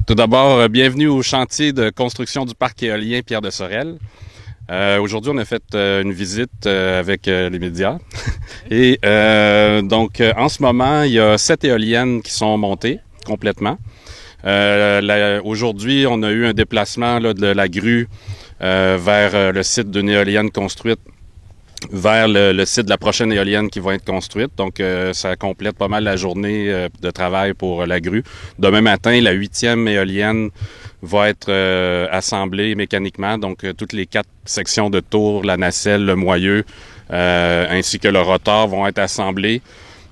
Tout d'abord, bienvenue au chantier de construction du parc éolien Pierre de Sorel. Aujourd'hui, on a fait une visite avec les médias. Et en ce moment, il y a 7 éoliennes qui sont montées complètement. Aujourd'hui, on a eu un déplacement là, de la grue vers le site d'une éolienne construite vers le site de la prochaine éolienne qui va être construite. Donc, ça complète pas mal la journée de travail pour la grue. Demain matin, la 8e éolienne va être assemblée mécaniquement. Donc, toutes les 4 sections de tour, la nacelle, le moyeu, ainsi que le rotor vont être assemblés.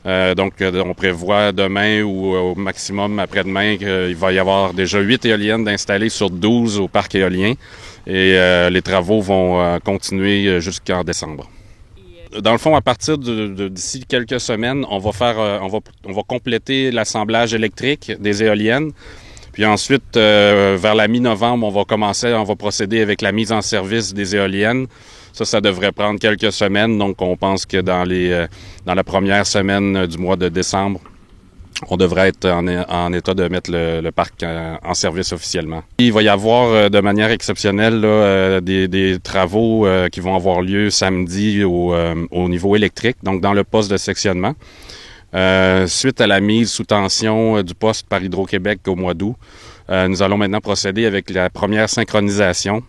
On prévoit demain ou au maximum après-demain qu'il va y avoir déjà 8 éoliennes d'installer sur 12 au parc éolien. Et les travaux vont continuer jusqu'en décembre. Dans le fond, à partir d'ici quelques semaines, on va compléter l'assemblage électrique des éoliennes. Puis ensuite, vers la mi-novembre, on va procéder avec la mise en service des éoliennes. Ça devrait prendre quelques semaines. Donc, on pense que dans la première semaine du mois de décembre, on devrait être en état de mettre le parc en service officiellement. Il va y avoir de manière exceptionnelle là, des travaux qui vont avoir lieu samedi au niveau électrique, donc dans le poste de sectionnement. Suite à la mise sous tension du poste par Hydro-Québec au mois d'août, nous allons maintenant procéder avec la première synchronisation.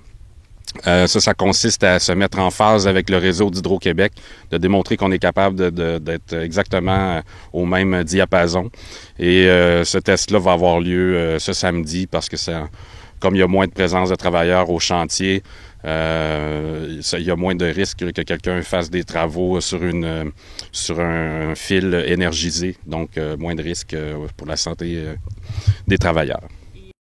Ça consiste à se mettre en phase avec le réseau d'Hydro-Québec, de démontrer qu'on est capable d'être exactement au même diapason. Et ce test-là va avoir lieu ce samedi parce que comme il y a moins de présence de travailleurs au chantier, il y a moins de risques que quelqu'un fasse des travaux sur un fil énergisé, donc moins de risques pour la santé des travailleurs.